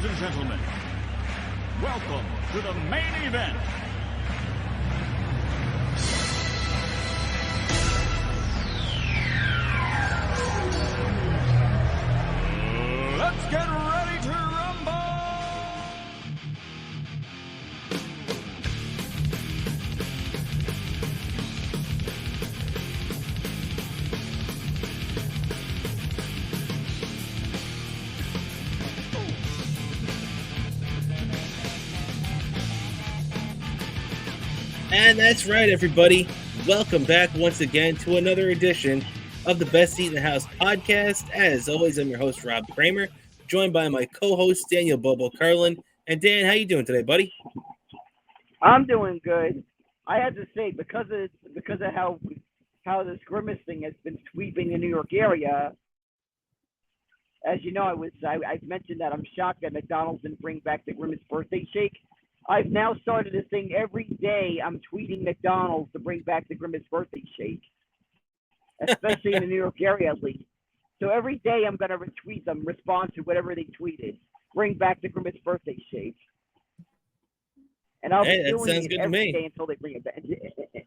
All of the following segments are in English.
Ladies and gentlemen, welcome to the main event. Let's get ready to rumble! And that's right, everybody. Welcome back once again to another edition of the Best Seat in the House podcast. As always, I'm your host, Rob Cramer, joined by my co-host, Daniel Bobo Carlin. And Dan, how you doing today, buddy? I'm doing good. I had to say, because of how this grimace thing has been sweeping the New York area. As you know, I mentioned that I'm shocked that McDonald's didn't bring back the Grimace birthday shake. I've now started this thing every day. I'm tweeting McDonald's to bring back the Grimace birthday shake, especially in the New York area at least. So every day I'm going to retweet them, respond to whatever they tweeted. Bring back the Grimace birthday shake. And I'll be doing it every day until they bring it back.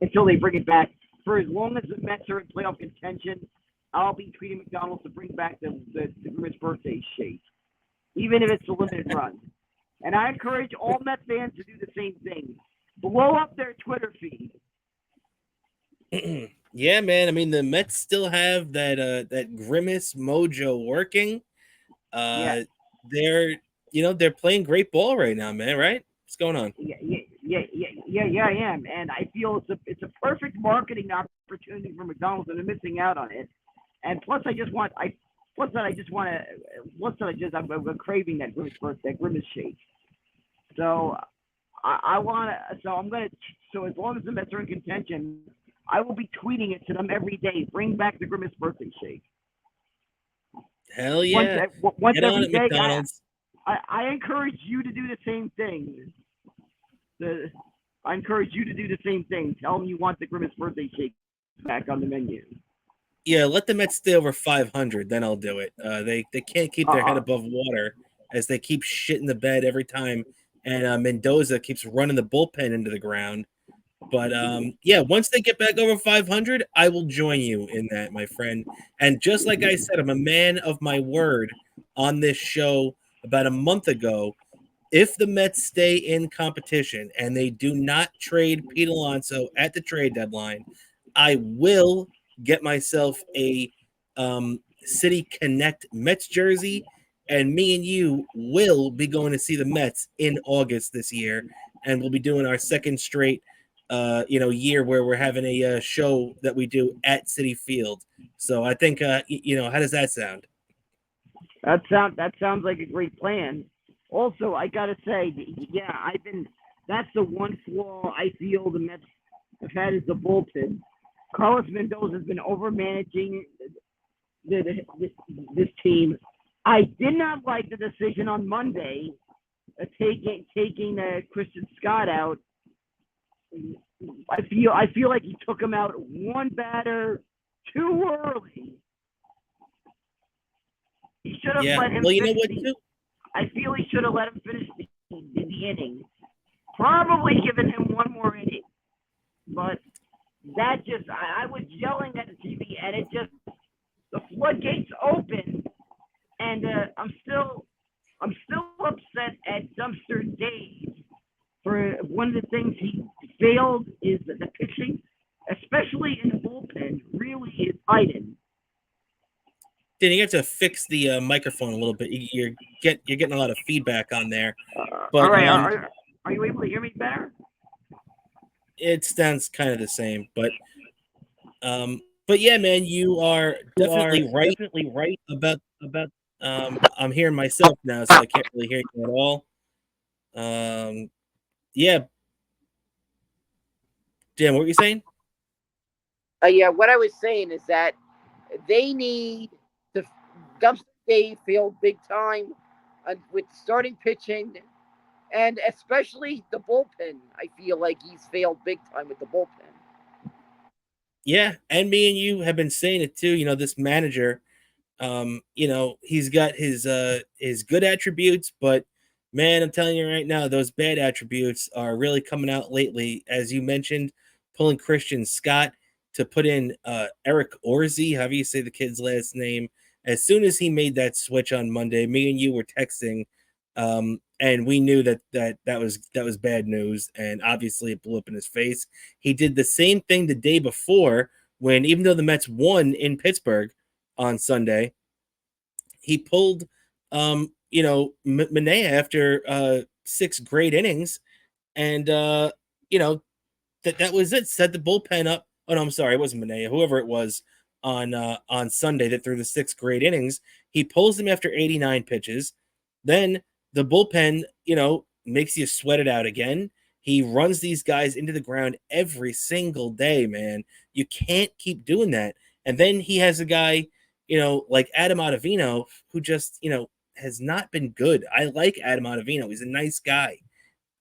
Until they bring it back. For as long as the Mets are in playoff contention, I'll be tweeting McDonald's to bring back the Grimace birthday shake, even if it's a limited run. And I encourage all Met fans to do the same thing. Blow up their Twitter feed. Yeah, man. I mean, the Mets still have that Grimace mojo working. Yeah. They're playing great ball right now, man. Right? What's going on? Yeah, I am, and I feel it's a perfect marketing opportunity for McDonald's, and they're missing out on it. And plus, I'm craving that Grimace shake. So as long as the Mets are in contention, I will be tweeting it to them every day. Bring back the Grimace birthday shake. Hell yeah! Once Get on every it, day, McDonald's. I encourage you to do the same thing. I encourage you to do the same thing. Tell them you want the Grimace birthday shake back on the menu. Yeah, let the Mets stay over 500, then I'll do it. They can't keep their head above water as they keep shitting the bed every time, and Mendoza keeps running the bullpen into the ground. But once they get back over 500, I will join you in that, my friend. And just like I said, I'm a man of my word on this show about a month ago. If the Mets stay in competition and they do not trade Pete Alonso at the trade deadline, I will get myself a City Connect Mets jersey, and me and you will be going to see the Mets in August this year, and we'll be doing our second straight year where we're having a show that we do at Citi Field. So I think how does that sound? That sounds like a great plan. Also, I gotta say, that's the one flaw I feel the Mets have had is the bullpen. Carlos Mendoza has been overmanaging this team. I did not like the decision on Monday of taking Christian Scott out. I feel like he took him out one batter too early. He should have let him finish. I feel he should have let him finish the inning. Probably given him one more inning. But that just, I was yelling at the TV, and the floodgates opened, and I'm still upset at Dumpster Dave for one of the things he failed is the pitching, especially in the bullpen, really is hiding. Dan, you have to fix the microphone a little bit. You're getting a lot of feedback on there. But, all right, are you able to hear me better? It sounds kind of the same, but yeah, man, you are definitely right about. I'm hearing myself now, so I can't really hear you at all. Yeah, Dan, what were you saying? What I was saying is that they need to Dumpster Dave failed big time with starting pitching, and especially the bullpen. I feel like he's failed big time with the bullpen. Yeah, and me and you have been saying it too. You know, this manager, he's got his good attributes, but Man, I'm telling you right now, those bad attributes are really coming out lately. As you mentioned, pulling Christian Scott to put in Eric Orzi, however you say the kid's last name. As soon as he made that switch on Monday, me and you were texting, and we knew that was bad news, and obviously it blew up in his face. He did the same thing the day before when, even though the Mets won in Pittsburgh on Sunday, he pulled Manaea after 6 great innings, and that was it. Set the bullpen up. Oh no, I'm sorry, it wasn't Manaea. Whoever it was on Sunday that threw the 6 great innings, he pulls him after 89 pitches. Then the bullpen, makes you sweat it out again. He runs these guys into the ground every single day, man. You can't keep doing that. And then he has a guy, like Adam Ottavino, who just, has not been good. I like Adam Ottavino. He's a nice guy.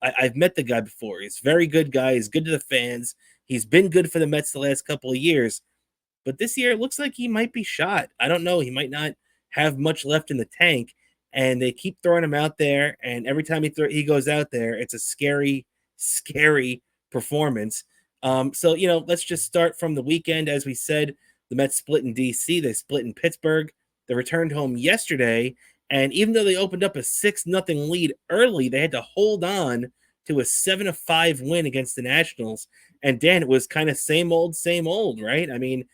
I've met the guy before. He's a very good guy. He's good to the fans. He's been good for the Mets the last couple of years. But this year, it looks like he might be shot. I don't know. He might not have much left in the tank. And they keep throwing him out there. And every time he goes out there, it's a scary, scary performance. So, let's just start from the weekend. As we said, the Mets split in D.C. They split in Pittsburgh. They returned home yesterday. And even though they opened up a 6-0 lead early, they had to hold on to a 7-5 win against the Nationals. And Dan, it was kind of same old, right? I mean,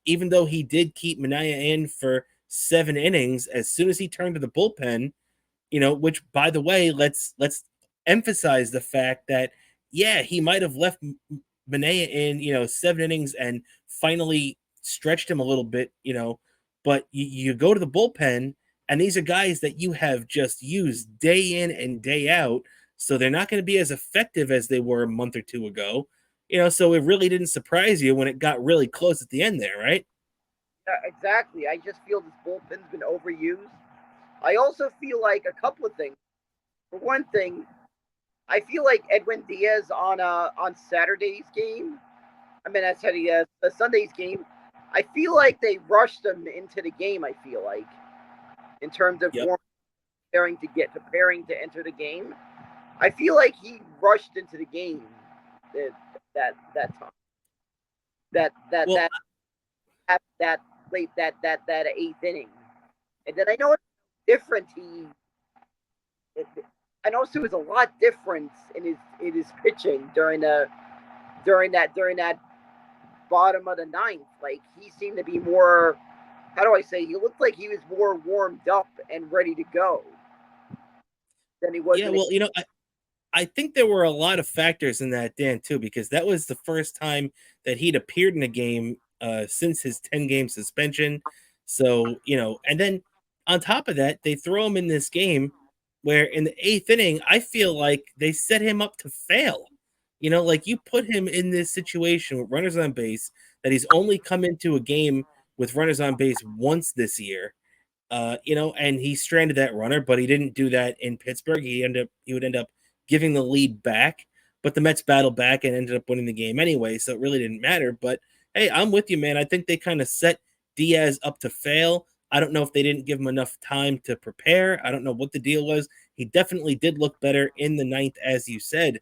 even though he did keep Manaea in for 7 innings, as soon as he turned to the bullpen, which, by the way, let's emphasize the fact that, yeah, he might have left Manaea in, 7 innings and finally stretched him a little bit, but you go to the bullpen, and these are guys that you have just used day in and day out, so they're not going to be as effective as they were a month or two ago. So it really didn't surprise you when it got really close at the end there, right? Yeah, exactly. I just feel this bullpen's been overused. I also feel like a couple of things. For one thing, I feel like Edwin Diaz on Saturday's game. I mean, that's the Sunday's game. I feel like they rushed him into the game. I feel like, in terms of preparing to enter the game, I feel like he rushed into the game that time. That late that 8th inning, and then I know it's different. I noticed there was a lot difference in his pitching during that bottom of the ninth. Like, he seemed to be more. How do I say? He looked like he was more warmed up and ready to go than he was. Yeah, well, I think there were a lot of factors in that, Dan, too, because that was the first time that he'd appeared in a game since his 10-game suspension. So, and then on top of that, they throw him in this game where in the 8th inning, I feel like they set him up to fail. Like, you put him in this situation with runners on base that he's only come into a game with runners on base once this year, and he stranded that runner, but he didn't do that in Pittsburgh. He would end up giving the lead back, but the Mets battled back and ended up winning the game anyway, so it really didn't matter. But hey, I'm with you, man. I think they kind of set Diaz up to fail. I don't know if they didn't give him enough time to prepare. I don't know what the deal was. He definitely did look better in the 9th, as you said.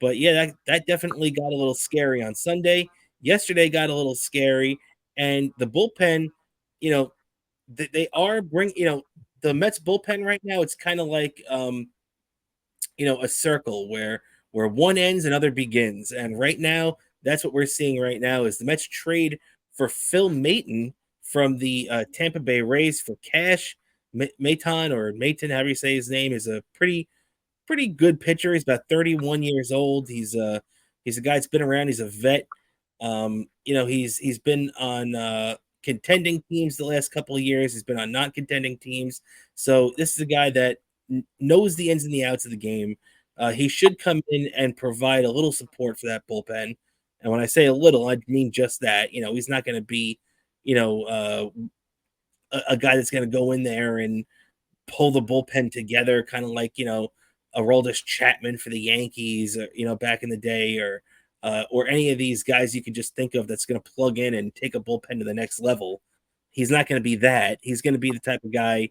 But yeah, that definitely got a little scary on Sunday. Yesterday got a little scary, and the bullpen, they are the Mets bullpen right now. It's kind of like a circle where one ends, another begins, and right now that's what we're seeing right now is the Mets trade for Phil Maton from the Tampa Bay Rays for cash. Maton, however you say his name, is a pretty good pitcher. He's about 31 years old. He's a guy that's been around. He's a vet. He's been on contending teams the last couple of years. He's been on non-contending teams. So this is a guy that knows the ins and the outs of the game. He should come in and provide a little support for that bullpen. And when I say a little, I mean just that. He's not going to be, a guy that's going to go in there and pull the bullpen together, kind of like, Aroldis Chapman for the Yankees, back in the day, or any of these guys you can just think of that's going to plug in and take a bullpen to the next level. He's not going to be that. He's going to be the type of guy,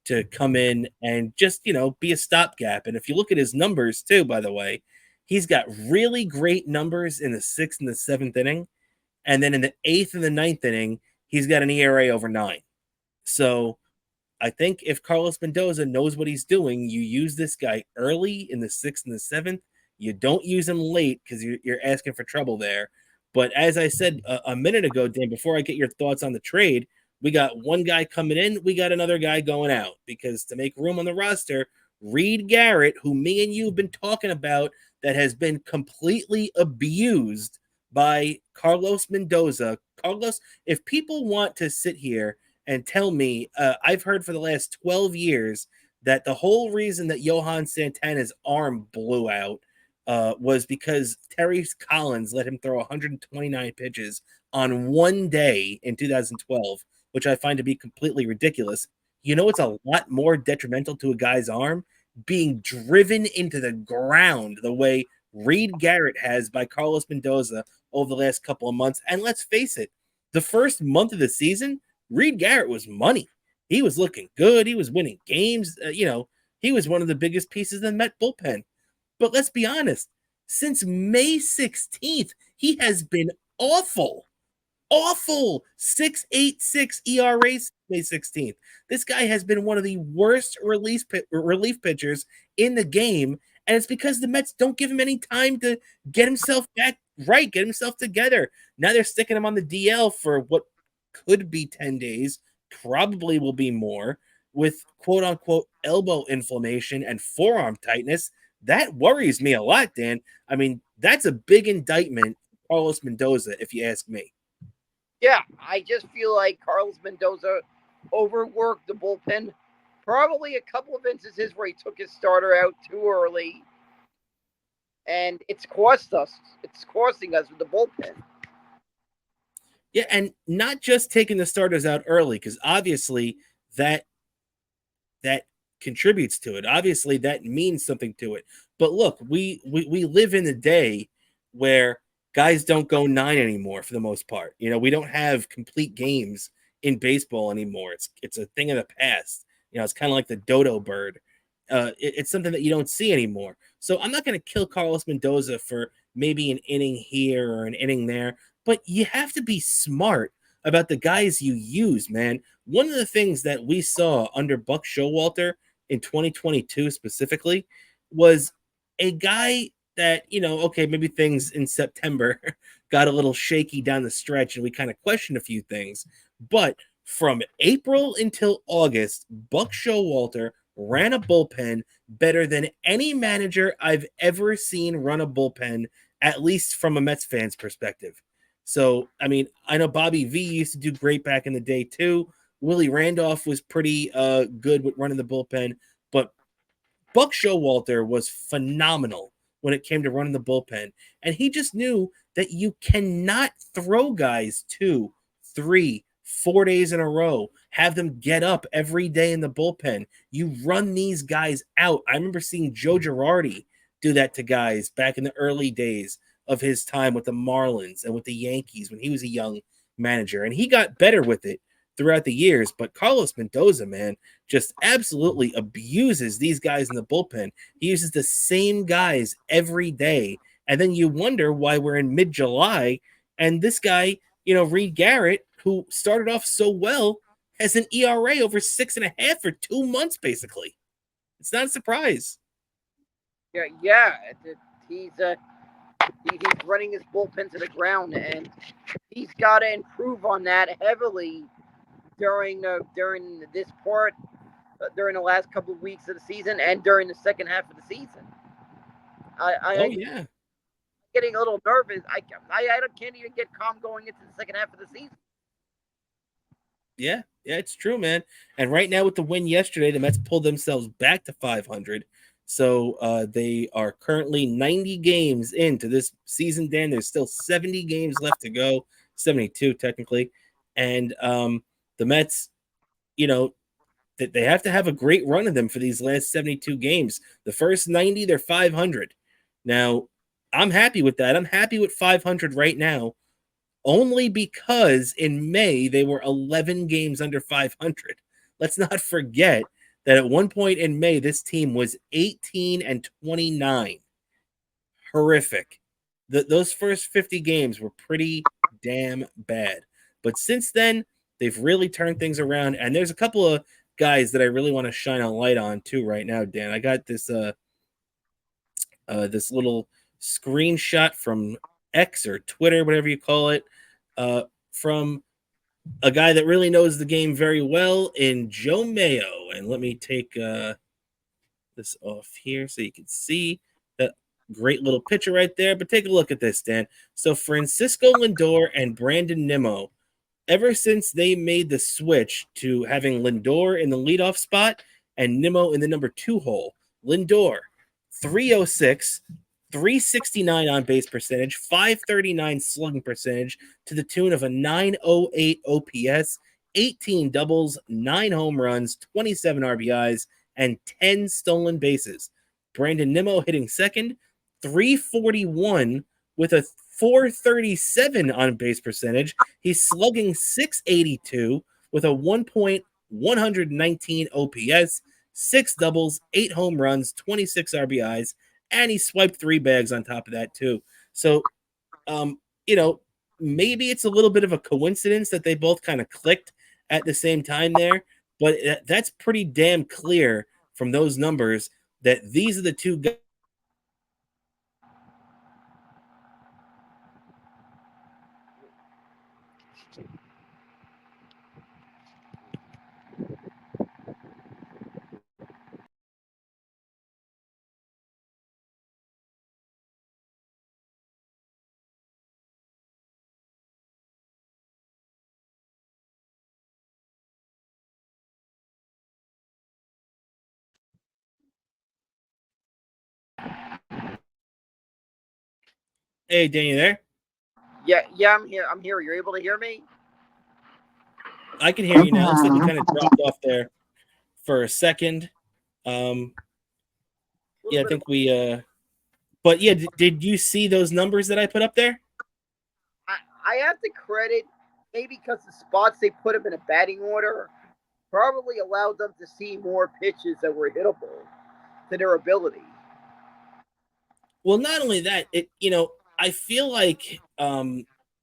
to come in and just, be a stopgap. And if you look at his numbers too, by the way, he's got really great numbers in the 6th and the 7th inning. And then in the 8th and the 9th inning, he's got an ERA over 9. So I think if Carlos Mendoza knows what he's doing, you use this guy early in the 6th and the 7th. You don't use him late because you're asking for trouble there. But as I said a minute ago, Dan, before I get your thoughts on the trade, we got one guy coming in, we got another guy going out, because to make room on the roster, Reed Garrett, who me and you have been talking about, that has been completely abused by Carlos Mendoza. Carlos, if people want to sit here and tell me, I've heard for the last 12 years that the whole reason that Johan Santana's arm blew out was because Terry Collins let him throw 129 pitches on one day in 2012, which I find to be completely ridiculous. It's a lot more detrimental to a guy's arm being driven into the ground the way Reed Garrett has by Carlos Mendoza over the last couple of months. And let's face it, the first month of the season, Reed Garrett was money. He was looking good. He was winning games. He was one of the biggest pieces of the Met bullpen. But let's be honest, since May 16th, he has been awful. Awful. 6.86 ERA May 16th. This guy has been one of the worst relief pitchers in the game, and it's because the Mets don't give him any time to get himself back right, get himself together. Now they're sticking him on the DL for what could be 10 days, probably will be more, with quote-unquote elbow inflammation and forearm tightness. That worries me a lot, Dan. I mean, that's a big indictment for Carlos Mendoza, if you ask me. Yeah, I just feel like Carlos Mendoza overworked the bullpen. Probably a couple of instances where he took his starter out too early. And it's cost us. It's costing us with the bullpen. Yeah, and not just taking the starters out early, because obviously that contributes to it. Obviously, that means something to it. But look, we live in a day where guys don't go 9 anymore for the most part. We don't have complete games in baseball anymore. It's a thing of the past. It's kind of like the dodo bird. It's something that you don't see anymore. So I'm not going to kill Carlos Mendoza for maybe an inning here or an inning there, but you have to be smart about the guys you use, man. One of the things that we saw under Buck Showalter in 2022 specifically was a guy that, okay, maybe things in September got a little shaky down the stretch and we kind of questioned a few things. But from April until August, Buck Showalter ran a bullpen better than any manager I've ever seen run a bullpen, at least from a Mets fan's perspective. So, I mean, I know Bobby V used to do great back in the day too. Willie Randolph was pretty good with running the bullpen, but Buck Showalter was phenomenal when it came to running the bullpen. And he just knew that you cannot throw guys 2, 3, 4 days in a row, have them get up every day in the bullpen. You run these guys out. I remember seeing Joe Girardi do that to guys back in the early days of his time with the Marlins and with the Yankees when he was a young manager. And he got better with it throughout the years. But Carlos Mendoza, man, just absolutely abuses these guys in the bullpen. He uses the same guys every day. And then you wonder why we're in mid-July and this guy, Reed Garrett, who started off so well, has an ERA over 6.5 for 2 months, basically. It's not a surprise. Yeah. He's running his bullpen to the ground, and he's got to improve on that heavily during this part, during the last couple of weeks of the season, and during the second half of the season. Yeah. Getting a little nervous. I can't even get calm going into the second half of the season. Yeah, it's true, man. And right now with the win yesterday, the Mets pulled themselves back to 500. So they are currently 90 games into this season, Dan. There's still 70 games left to go, 72 technically. And the Mets, they have to have a great run of them for these last 72 games. The first 90, they're 500. Now, I'm happy with that. I'm happy with 500 right now, only because in May they were 11 games under 500. Let's not forget that at one point in May, this team was 18-29. Horrific. Those first 50 games were pretty damn bad. But since then, they've really turned things around. And there's a couple of guys that I really want to shine a light on too right now, Dan. I got this this little screenshot from X or Twitter, whatever you call it, from a guy that really knows the game very well in Joe Mayo. And let me take this off here so you can see that great little picture right there. But take a look at this, Dan. So Francisco Lindor and Brandon Nimmo, ever since they made the switch to having Lindor in the leadoff spot and Nimmo in the number 2 hole, Lindor, 306, 369 on base percentage, 539 slugging percentage to the tune of a 908 OPS, 18 doubles, 9 home runs, 27 RBIs, and 10 stolen bases. Brandon Nimmo hitting second, 341 with a 437 on base percentage. He's slugging 682 with a 1.119 OPS, 6 doubles, 8 home runs, 26 RBIs, and he swiped 3 bags on top of that too. So, maybe it's a little bit of a coincidence that they both kind of clicked at the same time there, but that's pretty damn clear from those numbers that these are the two guys. Hey, Danny, there? Yeah, I'm here. You're able to hear me? I can hear you now. Looks like you kind of dropped off there for a second. Yeah, I think we. But yeah, did you see those numbers that I put up there? I have to credit, maybe because the spots they put them in a batting order probably allowed them to see more pitches that were hittable to their ability. Well, not only that, I feel like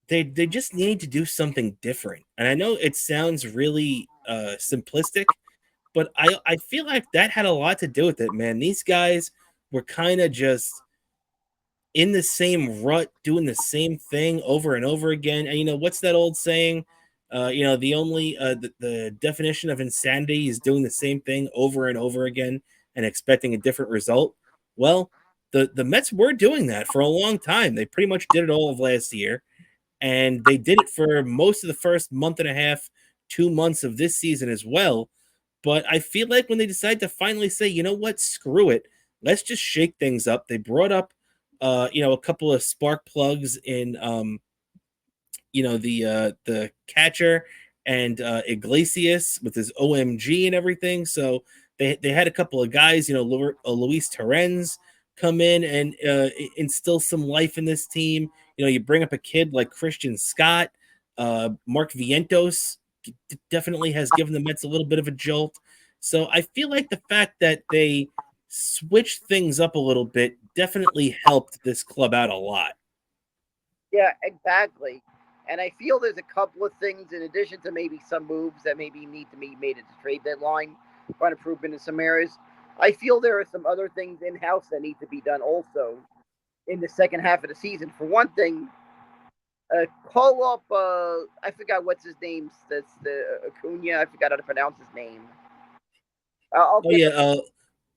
they just need to do something different. And I know it sounds really simplistic, but I feel like that had a lot to do with it, man. These guys were kind of just in the same rut, doing the same thing over and over again. And what's that old saying? The definition of insanity is doing the same thing over and over again and expecting a different result. Well, the Mets were doing that for a long time. They pretty much did it all of last year, and they did it for most of the first month and a half, 2 months of this season as well. But I feel like when they decide to finally say, you know what, screw it, let's just shake things up. They brought up, a couple of spark plugs in, the catcher and Iglesias with his OMG and everything. So they had a couple of guys, Luis Torrens come in and instill some life in this team. You bring up a kid like Christian Scott, Mark Vientos definitely has given the Mets a little bit of a jolt. So I feel like the fact that they switched things up a little bit definitely helped this club out a lot. Yeah, exactly. And I feel there's a couple of things in addition to maybe some moves that maybe need to be made at the trade deadline, find improvement in some areas. I feel there are some other things in-house that need to be done also in the second half of the season. For one thing, call up, I forgot what's his name. That's the Acuna. I forgot how to pronounce his name.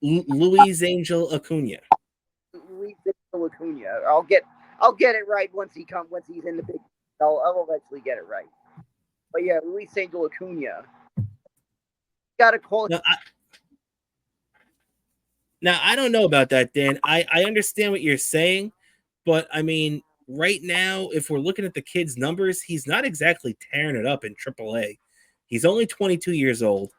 Luis Angel Acuna. Luis Angel Acuna. I'll get it right once he's in the big. I'll eventually get it right. But yeah, Luis Angel Acuna. Got to call it. Now, I don't know about that, Dan. I understand what you're saying, but I mean, right now, if we're looking at the kid's numbers, he's not exactly tearing it up in AAA. He's only 22 years old,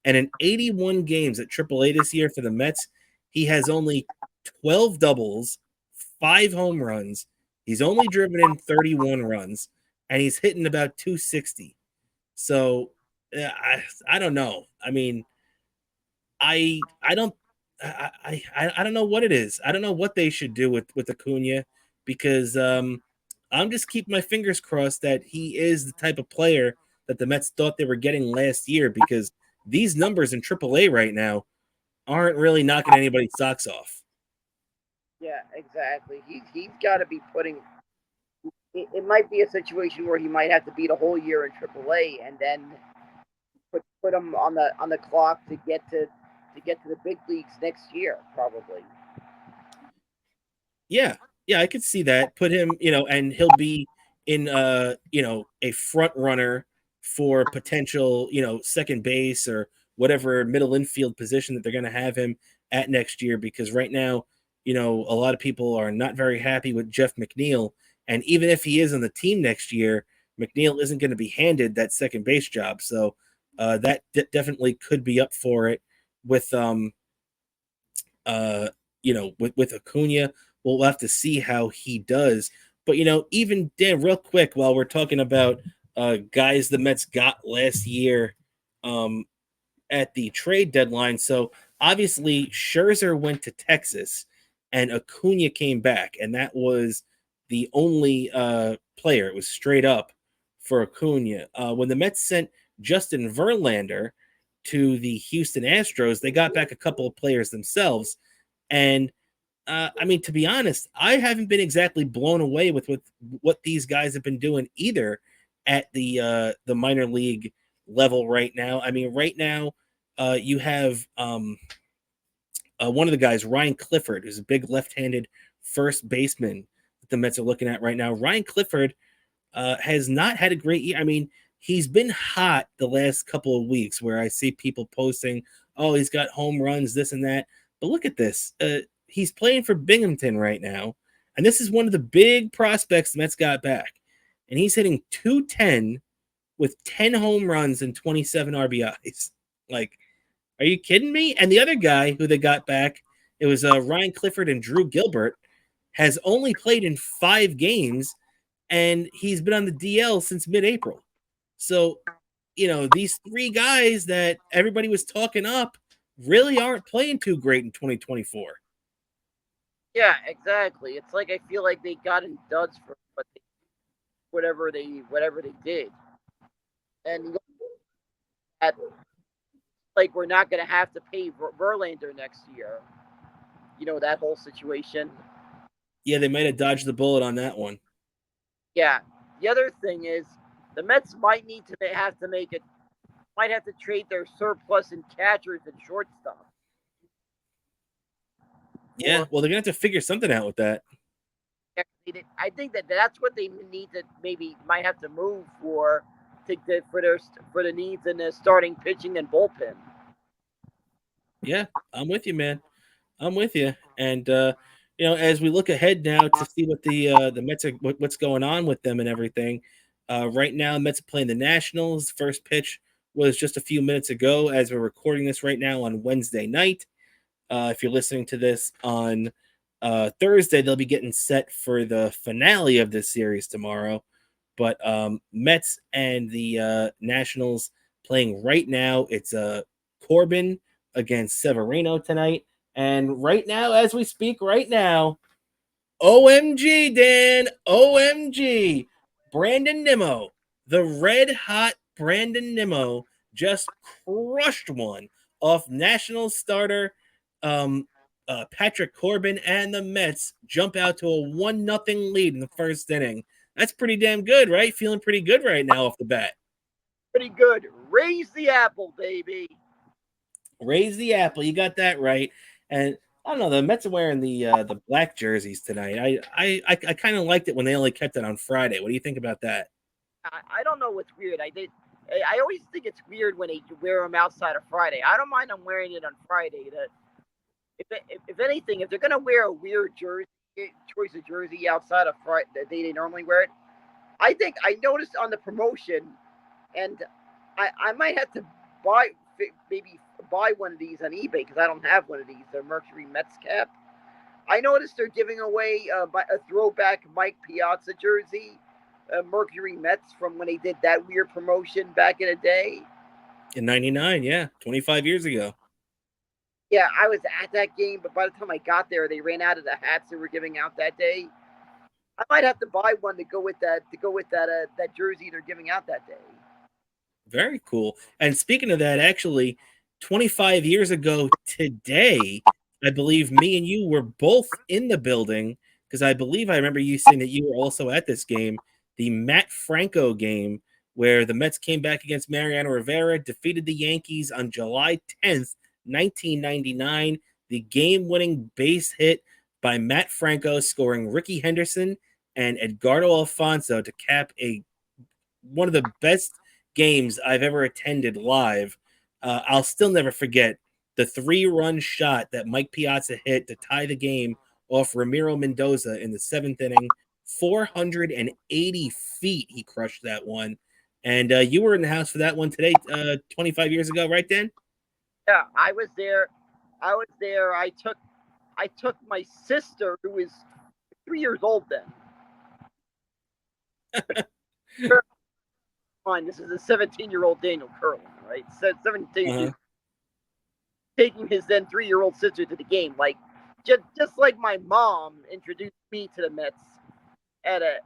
and in 81 games at AAA this year for the Mets, he has only 12 doubles, 5 home runs. He's only driven in 31 runs, and he's hitting about 260. So, I don't know. I mean, I don't I don't know what it is. I don't know what they should do with Acuna because I'm just keeping my fingers crossed that he is the type of player that the Mets thought they were getting last year because these numbers in AAA right now aren't really knocking anybody's socks off. Yeah, exactly. He's got to be putting. It might be a situation where he might have to beat a whole year in AAA and then put him on the clock to get to the big leagues next year, probably. Yeah, I could see that. Put him, and he'll be in a front runner for potential, second base or whatever middle infield position that they're going to have him at next year because right now, a lot of people are not very happy with Jeff McNeil, and even if he is on the team next year, McNeil isn't going to be handed that second base job. So, that definitely could be up for it with with Acuna. We'll have to see how he does. But even Dan, real quick, while we're talking about guys the Mets got last year at the trade deadline. So obviously Scherzer went to Texas and Acuna came back, and that was the only player. It was straight up for Acuna. When the Mets sent Justin Verlander to the Houston Astros, they got back a couple of players themselves. And I mean, to be honest, I haven't been exactly blown away with what these guys have been doing either at the minor league level right now. I mean, right now you have one of the guys, Ryan Clifford, who's a big left-handed first baseman that the Mets are looking at right now. Ryan Clifford has not had a great year. I mean, he's been hot the last couple of weeks where I see people posting, oh, he's got home runs, this and that. But look at this. He's playing for Binghamton right now. And this is one of the big prospects the Mets got back. And he's hitting 210 with 10 home runs and 27 RBIs. Like, are you kidding me? And the other guy who they got back, it was Ryan Clifford and Drew Gilbert, has only played in 5 games, and he's been on the DL since mid-April. So, these 3 guys that everybody was talking up really aren't playing too great in 2024. Yeah, exactly. It's like I feel like they got in duds for whatever they did, and at, like we're not going to have to pay Verlander next year. That whole situation. Yeah, they might have dodged the bullet on that one. Yeah. The other thing is the Mets might might have to trade their surplus in catchers and shortstop. Yeah, well, they're gonna have to figure something out with that. I think that's what they need to might have to move for the needs in the starting pitching and bullpen. Yeah, I'm with you, man. I'm with you. And as we look ahead now to see what the Mets are, what's going on with them and everything. Right now, the Mets are playing the Nationals. First pitch was just a few minutes ago as we're recording this right now on Wednesday night. If you're listening to this on Thursday, they'll be getting set for the finale of this series tomorrow. But Mets and the Nationals playing right now. It's Corbin against Severino tonight. And right now, as we speak right now, OMG, Dan, OMG, Brandon Nimmo, the red hot Brandon Nimmo just crushed one off National starter Patrick Corbin, and the Mets jump out to a 1-0 lead in the first inning. That's pretty damn good, right? Feeling pretty good right now off the bat. Pretty good. Raise the apple, baby. Raise the apple. You got that right. And I don't know. The Mets are wearing the black jerseys tonight. I kind of liked it when they only kept it on Friday. What do you think about that? I don't know what's weird. I always think it's weird when they wear them outside of Friday. I don't mind them wearing it on Friday. If anything, if they're gonna wear a weird choice of jersey outside of Friday, the day they normally wear it, I think I noticed on the promotion, and I might have to buy one of these on eBay because I don't have one of these. The Mercury Mets cap. I noticed they're giving away a throwback Mike Piazza jersey, Mercury Mets from when they did that weird promotion back in the day. In '99, yeah, 25 years ago. Yeah, I was at that game, but by the time I got there, they ran out of the hats they were giving out that day. I might have to buy one to go with that that jersey they're giving out that day. Very cool. And speaking of that, actually, 25 years ago today, I believe me and you were both in the building because I believe I remember you saying that you were also at this game, the Matt Franco game, where the Mets came back against Mariano Rivera, defeated the Yankees on July 10th, 1999. The game winning base hit by Matt Franco, scoring Ricky Henderson and Edgardo Alfonso to cap one of the best games I've ever attended live. I'll still never forget the 3-run shot that Mike Piazza hit to tie the game off Ramiro Mendoza in the 7th inning. 480 feet he crushed that one. And you were in the house for that one today, 25 years ago, right, Dan? Yeah, I was there. I was there. I took my sister, who was 3 years old then. Fine, this is a 17-year-old Daniel Curlin, right? 17, Uh-huh. taking his then 3-year-old sister to the game, like just like my mom introduced me to the Mets at a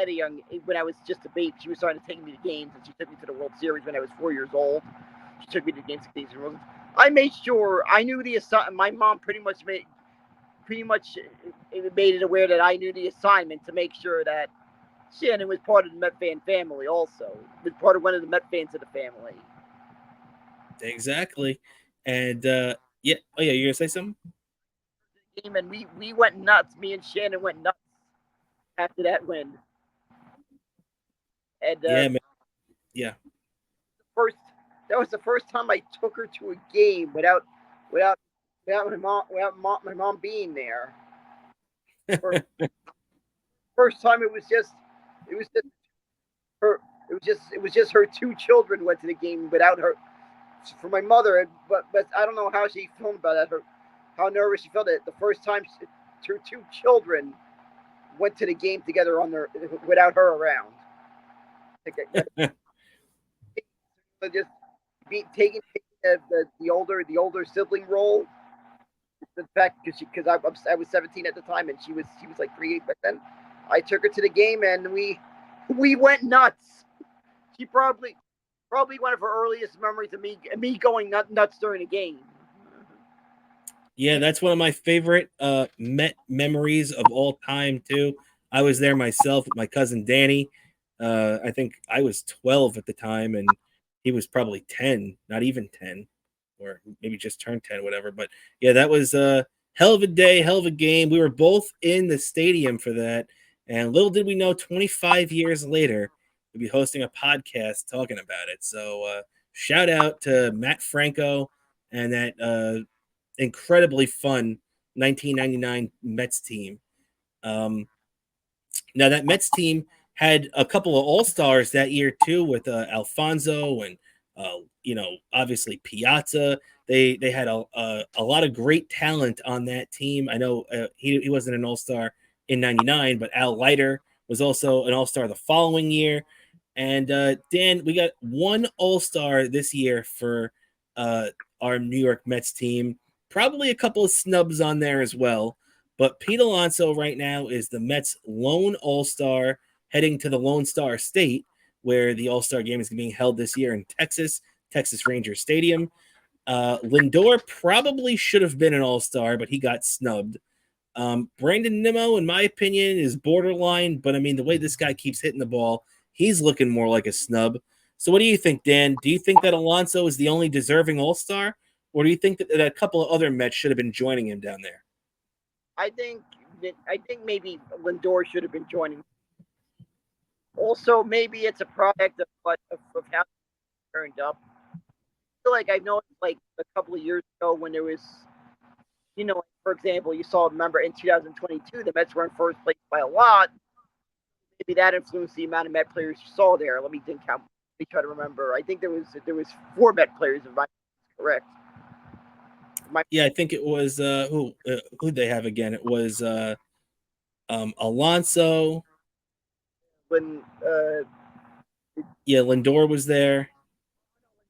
young, when I was just a baby. She was starting to take me to games, and she took me to the World Series when I was 4 years old. She took me to games 16 years old. I made sure I knew the assignment. My mom pretty much made it aware that I knew the assignment to make sure that Shannon was part of the Met fan family. Also, was part of one of the Met fans of the family. Exactly. And yeah, oh yeah, you're gonna say something? Game, and we went nuts. Me and Shannon went nuts after that win. And Yeah, man. Yeah. first that was the first time I took her to a game without my mom being there. First time it was just her it was just her 2 children went to the game without her, for my mother. But I don't know how she felt about that. How nervous she felt it the first time her 2 children went to the game together on their without her around. Just taking the older sibling role. The fact, because I was 17 at the time, and she was like 3 back then. I took her to the game, and we went nuts. She probably one of her earliest memories of me going nuts during a game. Yeah, that's one of my favorite Met memories of all time too. I was there myself with my cousin Danny. I think I was 12 at the time, and he was probably 10, not even 10, or maybe just turned 10, whatever. But yeah, that was a hell of a day, hell of a game. We were both in the stadium for that, and little did we know, 25 years later, we'd be hosting a podcast talking about it. So shout out to Matt Franco and that incredibly fun 1999 Mets team. Um, Now that Mets team had a couple of all-stars that year too, with Alfonso and obviously Piazza. They had a lot of great talent on that team. I know he wasn't an all-star in '99, but Al Leiter was also an all-star the following year. And Dan, we got one all-star this year for our New York Mets team. Probably a couple of snubs on there as well. But Pete Alonso right now is the Mets' lone all-star, heading to the Lone Star State, where the all-star game is being held this year in Texas Ranger Stadium. Lindor probably should have been an all-star, but he got snubbed. Brandon Nimmo, in my opinion, is borderline, but I mean, the way this guy keeps hitting the ball, he's looking more like a snub. So what do you think, Dan? Do you think that Alonso is the only deserving all-star, or do you think that a couple of other Mets should have been joining him down there? I think maybe Lindor should have been joining. Also, maybe it's a product of how it turned up. I feel like I know, like a couple of years ago when there was, for example, remember in 2022 the Mets were in first place by a lot. Maybe that influenced the amount of Met players you saw there. Let me think. Let me try to remember. I think there was 4 Met players, if I'm correct. Yeah, I think it was who'd they have again? It was Alonso. When Yeah, Lindor was there.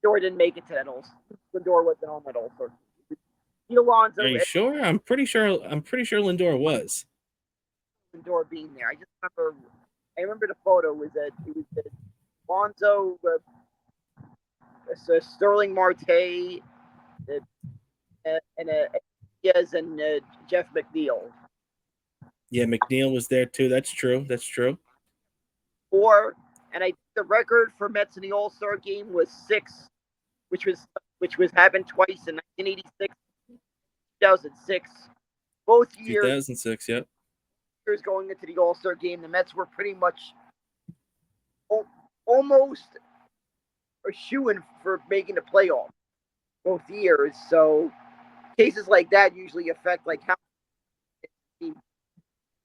Lindor didn't make it to that All. Lindor wasn't on that All-Star. Alonso Are you sure? I'm pretty sure Lindor was. Lindor being there. I remember the photo was Alonso, Sterling Marte, and Diaz and Jeff McNeil. Yeah, McNeil was there too. That's true. And I think the record for Mets in the All-Star game was 6, which was happened twice in 1986, 2006. Both years 2006. Yep. Going into the All-Star game, the Mets were pretty much almost a shoo-in for making the playoffs both years. So cases like that usually affect like how team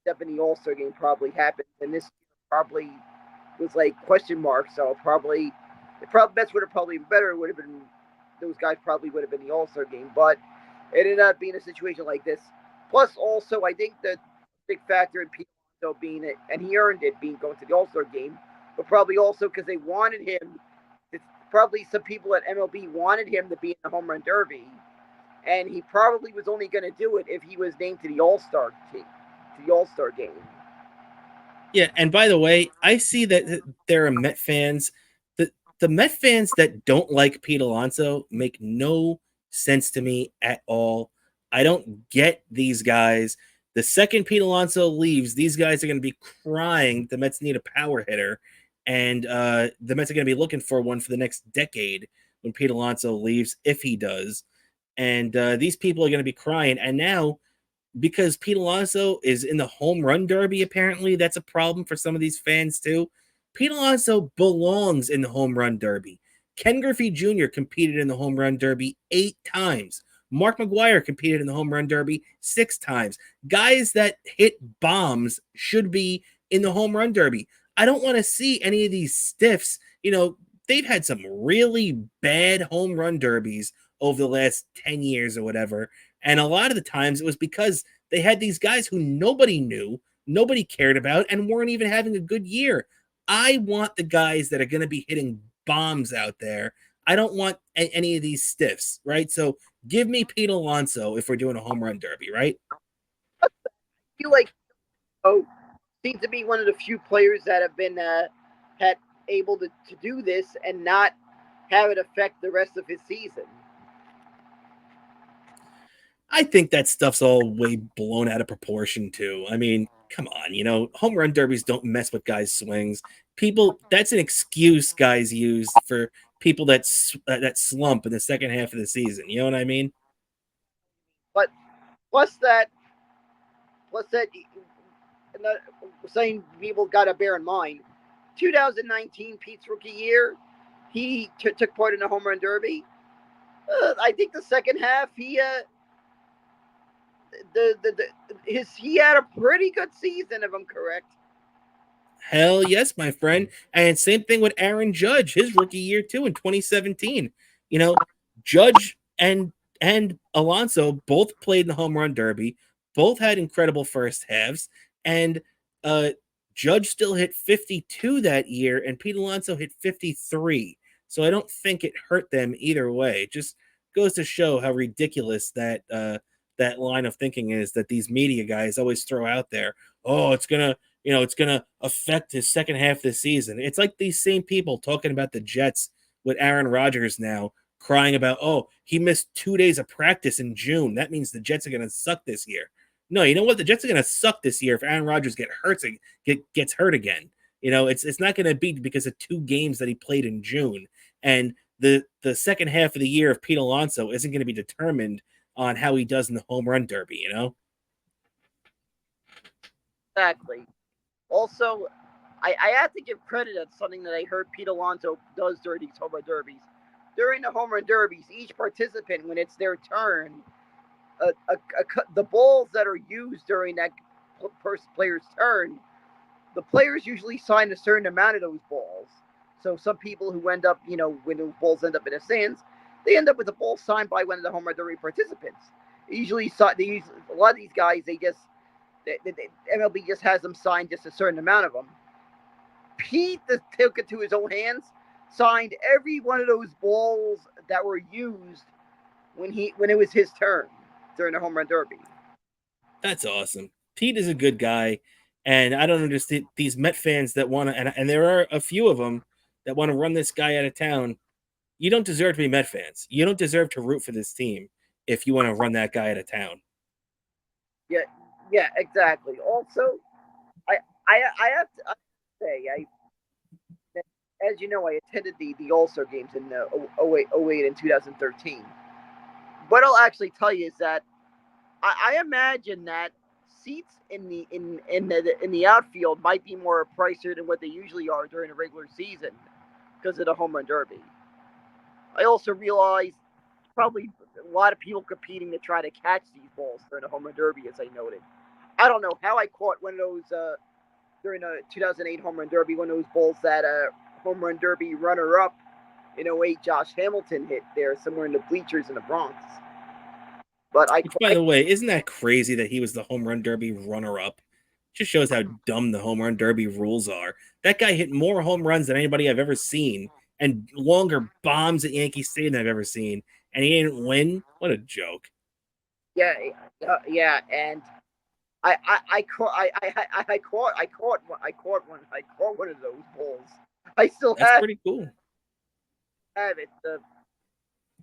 step in the All-Star game probably happened, and this probably was like question mark. So the Mets would have probably been better. It would have been those guys probably would have been the All-Star game, but it ended up being a situation like this. Plus, also, I think the big factor in Pete Alonso being it, and he earned it being going to the All-Star game, but probably also because they wanted him. Probably some people at MLB wanted him to be in the Home Run Derby, and he probably was only going to do it if he was named to the All-Star team, to the All-Star game. Yeah, and by the way, I see that there are Met fans. The Met fans that don't like Pete Alonso make no sense to me at all. I don't get these guys. The second Pete Alonso leaves, these guys are going to be crying. The Mets need a power hitter, and the Mets are going to be looking for one for the next decade when Pete Alonso leaves, if he does. And these people are going to be crying. And now, because Pete Alonso is in the home run derby, apparently that's a problem for some of these fans too. Pete Alonso belongs in the home run derby. Ken Griffey Jr. competed in the home run derby 8 times. Mark McGwire competed in the home run derby 6 times. Guys that hit bombs should be in the home run derby. I don't want to see any of these stiffs. They've had some really bad home run derbies over the last 10 years or whatever. And a lot of the times it was because they had these guys who nobody knew, nobody cared about, and weren't even having a good year. I want the guys that are going to be hitting bombs out there. I don't want any of these stiffs, right? So give me Pete Alonso if we're doing a home run derby, right? I feel like seems to be one of the few players that have been had able to do this and not have it affect the rest of his season. I think that stuff's all way blown out of proportion too. I mean, come on, home run derbies don't mess with guys' swings. That's an excuse guys use for people that slump in the second half of the season. You know what I mean? But plus that, saying people got to bear in mind, 2019 Pete's rookie year, he took part in the home run derby. I think the second half he he had a pretty good season, if I'm correct. Hell yes, my friend. And same thing with Aaron Judge, his rookie year too in 2017. Judge and Alonso both played in the home run derby, both had incredible first halves, and Judge still hit 52 that year, and Pete Alonso hit 53. So I don't think it hurt them either way. It just goes to show how ridiculous that line of thinking is that these media guys always throw out there. Oh, it's gonna affect his second half of the season. It's like these same people talking about the Jets with Aaron Rodgers now, crying about, oh, he missed 2 days of practice in June. That means the Jets are going to suck this year. No, you know what? The Jets are going to suck this year if Aaron Rodgers gets hurt again. It's not going to be because of 2 games that he played in June. And the second half of the year of Pete Alonso isn't going to be determined on how he does in the home run derby, Exactly. Also, I have to give credit at something that I heard Pete Alonso does during these home run derbies. During the home run derbies, each participant, when it's their turn, the balls that are used during that player's turn, the players usually sign a certain amount of those balls. So some people who end up, when those balls end up in the stands, they end up with a ball signed by one of the home run derby participants. Usually, a lot of these guys, the MLB just has them sign just a certain amount of them. Pete took it to his own hands, signed every one of those balls that were used when it was his turn. during the home run derby. That's awesome. Pete is a good guy, and I don't understand these Met fans that want to, and there are a few of them that want to run this guy out of town. You don't deserve to be Met fans. You don't deserve to root for this team if you want to run that guy out of town. Yeah, exactly. Also, I have to say, as you know, I attended the All-Star games in 08 and 2013. What I'll actually tell you is that I imagine that seats in the outfield might be more pricier than what they usually are during the regular season because of the home run derby. I also realize probably a lot of people competing to try to catch these balls during the home run derby, as I noted. I don't know how I caught one of those during the 2008 home run derby, one of those balls that home run derby runner-up in 08 Josh Hamilton hit there somewhere in the bleachers in the Bronx. But Which, by the way, isn't that crazy that he was the home run derby runner-up? Just shows how dumb the home run derby rules are. That guy hit more home runs than anybody I've ever seen, and longer bombs at Yankee Stadium than I've ever seen, and he didn't win. What a joke! Yeah, and I caught one of those balls. I still That's pretty cool. Have it.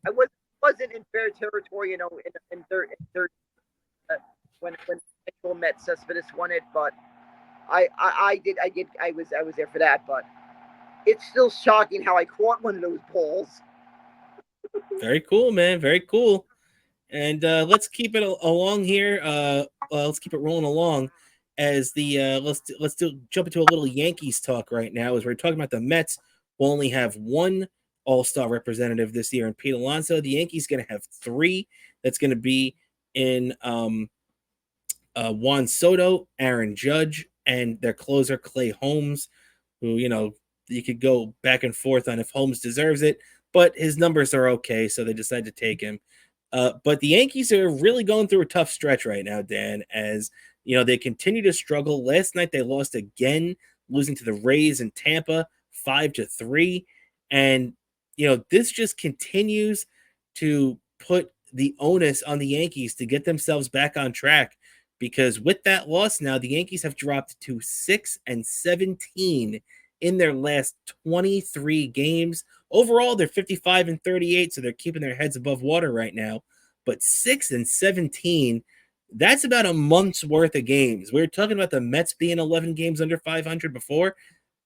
I wasn't in fair territory, in third when actual Met Cespedes won it, but I was there for that. But it's still shocking how I caught one of those balls. Very cool, man. Very cool. And let's keep it along here. Let's keep it rolling along as the let's jump into a little Yankees talk right now. As we're talking about the Mets, will only have one All-Star representative this year in Pete Alonso. The Yankees going to have three. That's going to be in Juan Soto, Aaron Judge, and their closer Clay Holmes, who you could go back and forth on if Holmes deserves it, but his numbers are okay, so they decided to take him. But the Yankees are really going through a tough stretch right now, Dan, as they continue to struggle. Last night they lost again, losing to the Rays in Tampa 5-3. And this just continues to put the onus on the Yankees to get themselves back on track, because with that loss now, the Yankees have dropped to 6-17 in their last 23 games. Overall, they're 55-38, so they're keeping their heads above water right now. But 6-17, that's about a month's worth of games. We were talking about the Mets being 11 games under 500 before.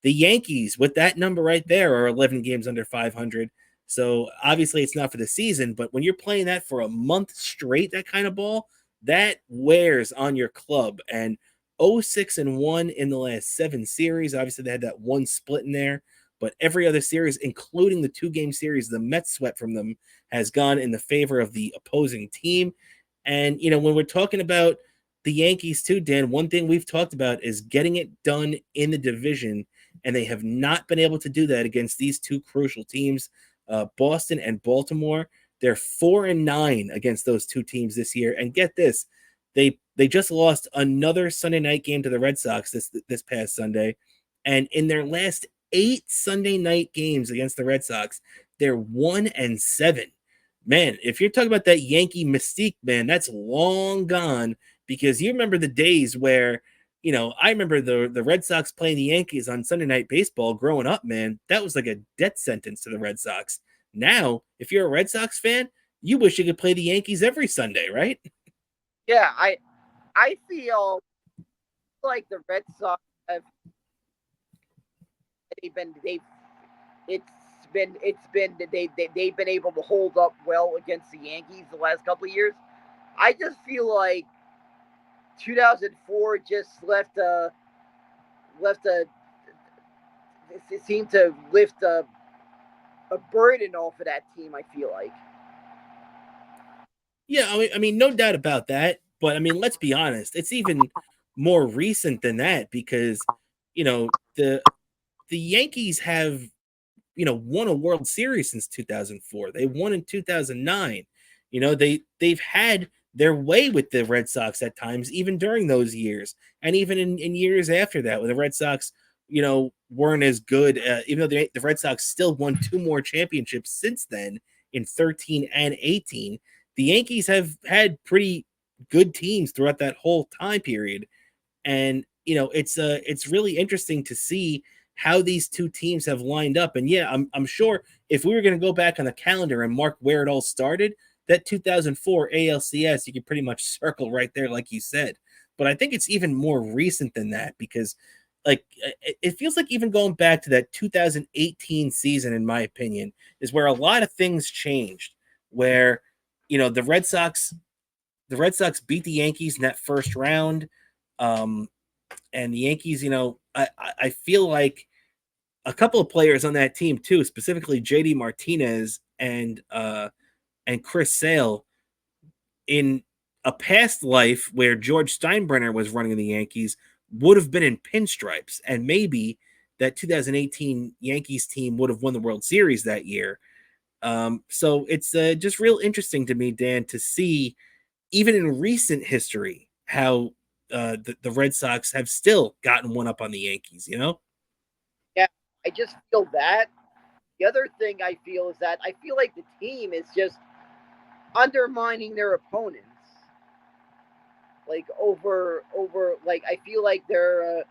The Yankees, with that number right there, are 11 games under 500. So obviously it's not for the season, but when you're playing that for a month straight, that kind of ball, that wears on your club. And 0-6-1 in the last 7 series. Obviously, they had that one split in there, but every other series, including the 2-game series the Mets swept from them, has gone in the favor of the opposing team. And, when we're talking about the Yankees too, Dan, one thing we've talked about is getting it done in the division, and they have not been able to do that against these two crucial teams, Boston and Baltimore. They're 4-9 against those two teams this year. And get this, they just lost another Sunday night game to the Red Sox this past Sunday. And in their last 8 Sunday night games against the Red Sox, they're 1-7. Man, if you're talking about that Yankee mystique, man, that's long gone, because you remember the days where, I remember the Red Sox playing the Yankees on Sunday Night Baseball growing up, man. That was like a death sentence to the Red Sox. Now, if you're a Red Sox fan, you wish you could play the Yankees every Sunday, right? Yeah, I feel like the Red Sox have they've been able to hold up well against the Yankees the last couple of years. I just feel like 2004 just it seemed to lift a burden off of that team, I feel like. Yeah, I mean, no doubt about that. But I mean, let's be honest, it's even more recent than that, because the Yankees have won a World Series since 2004. They won in 2009. They've had their way with the Red Sox at times, even during those years, and even in years after that, when the Red Sox weren't as good, even though the Red Sox still won 2 more championships since then, in 13 and 18. the Yankees have had pretty good teams throughout that whole time period. And, it's really interesting to see how these two teams have lined up. And yeah, I'm sure if we were going to go back on the calendar and mark where it all started, that 2004 ALCS, you could pretty much circle right there, like you said. But I think it's even more recent than that because, like, it feels like even going back to that 2018 season, in my opinion, is where a lot of things changed. Where, the Red Sox beat the Yankees in that first round. And the Yankees, I feel like a couple of players on that team too, specifically JD Martinez and Chris Sale, in a past life where George Steinbrenner was running the Yankees, would have been in pinstripes, and maybe that 2018 Yankees team would have won the World Series that year. So it's just real interesting to me, Dan, to see even in recent history how the Red Sox have still gotten one up on the Yankees, Yeah, I just feel that. The other thing I feel is that I feel like the team is just undermining their opponents. Like like I feel like they're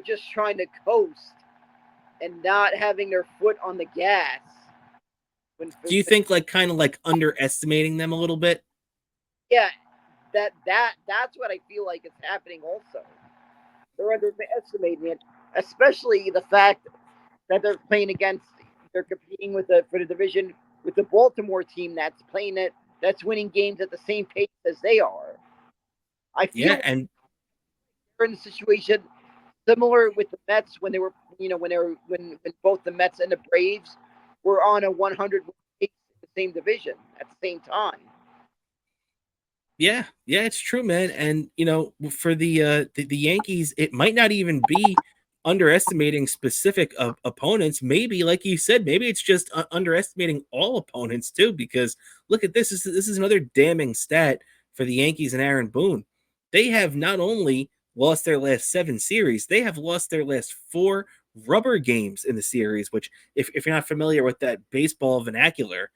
just trying to coast and not having their foot on the gas. Do you think kind of underestimating them a little bit? Yeah, that's what I feel like is happening also. They're underestimating it, especially the fact that they're competing for the division with the Baltimore team that's winning games at the same pace as they are. I feel and they're in a situation similar with the Mets when when both the Mets and the Braves were on a 100 pace in the same division at the same time. Yeah, it's true, man. And for the Yankees, it might not even be underestimating specific opponents. Maybe, like you said, maybe it's just underestimating all opponents too. Because look at this. This is another damning stat for the Yankees and Aaron Boone. They have not only lost their last 7 series, they have lost their last 4 rubber games in the series. Which, if you're not familiar with that baseball vernacular,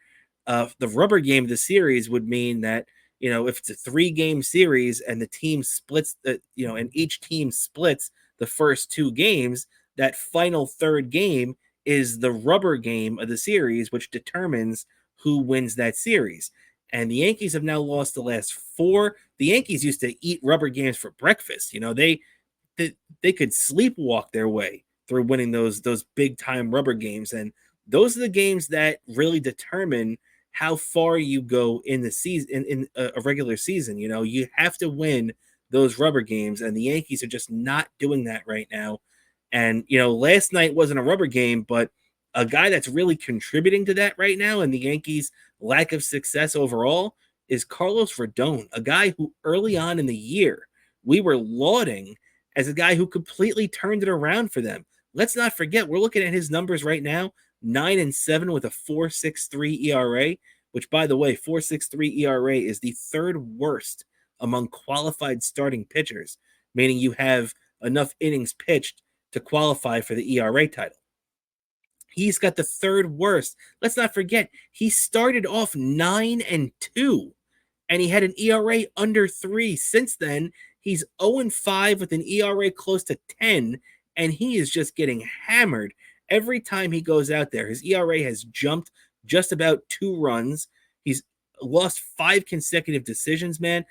the rubber game of the series would mean that if it's a 3-game series and the team splits and each team splits the first 2 games, that final 3rd game is the rubber game of the series, which determines who wins that series. And the Yankees have now lost the last 4. The Yankees used to eat rubber games for breakfast. They could sleepwalk their way through winning those big time rubber games. And those are the games that really determine how far you go in the season, in a regular season. You have to win those rubber games, and the Yankees are just not doing that right now. And last night wasn't a rubber game, but a guy that's really contributing to that right now and the Yankees' lack of success overall is Carlos Rodon, a guy who early on in the year we were lauding as a guy who completely turned it around for them. Let's not forget, we're looking at his numbers right now. 9-7 with a 4.63 ERA, which, by the way, 4.63 ERA is the 3rd worst among qualified starting pitchers, meaning you have enough innings pitched to qualify for the ERA title. He's got the 3rd worst. Let's not forget, he started off 9-2, and he had an ERA under 3. Since then, he's 0-5 with an ERA close to 10, and he is just getting hammered. Every time he goes out there, his ERA has jumped just about 2 runs. He's lost 5 consecutive decisions, man.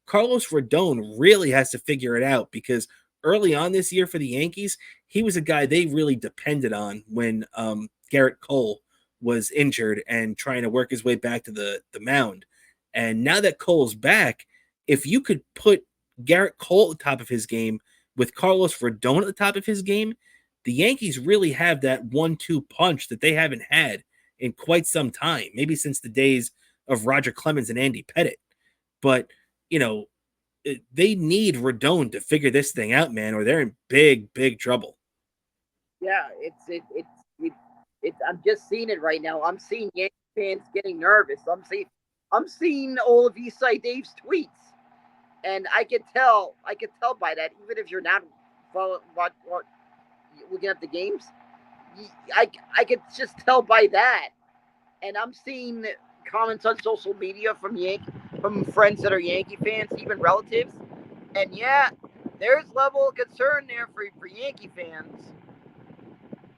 Carlos Rodon really has to figure it out because early on this year for the Yankees, he was a guy they really depended on when Garrett Cole was injured and trying to work his way back to the mound. And now that Cole's back, if you could put Garrett Cole at the top of his game with Carlos Rodon at the top of his game, the Yankees really have that 1-2 punch that they haven't had in quite some time, maybe since the days of Roger Clemens and Andy Pettitte. But, they need Rodon to figure this thing out, man, or they're in big, big trouble. Yeah, I'm just seeing it right now. I'm seeing Yankee fans getting nervous. I'm seeing all of Eastside Dave's tweets, and I could tell by that, even if you're not looking at the games, I could just tell by that. And I'm seeing comments on social media from friends that are Yankee fans, even relatives. And yeah, there's level of concern there for Yankee fans.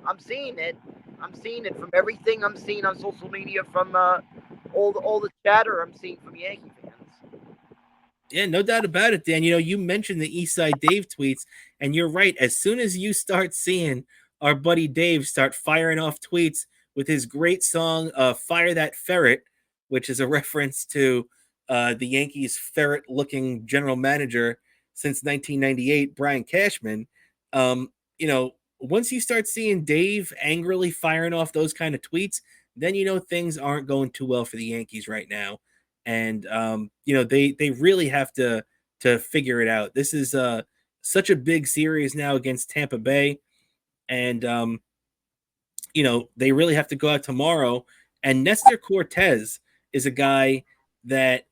I'm seeing it. I'm seeing it from everything I'm seeing on social media, from all the chatter I'm seeing from Yankee fans. Yeah, no doubt about it, Dan. You mentioned the Eastside Dave tweets, and you're right. As soon as you start seeing our buddy Dave start firing off tweets with his great song, Fire That Ferret, which is a reference to the Yankees' ferret looking general manager since 1998, Brian Cashman. Um, once you start seeing Dave angrily firing off those kind of tweets, then things aren't going too well for the Yankees right now. And they really have to figure it out. This is such a big series now against Tampa Bay, and they really have to go out tomorrow. And Nestor Cortez is a guy that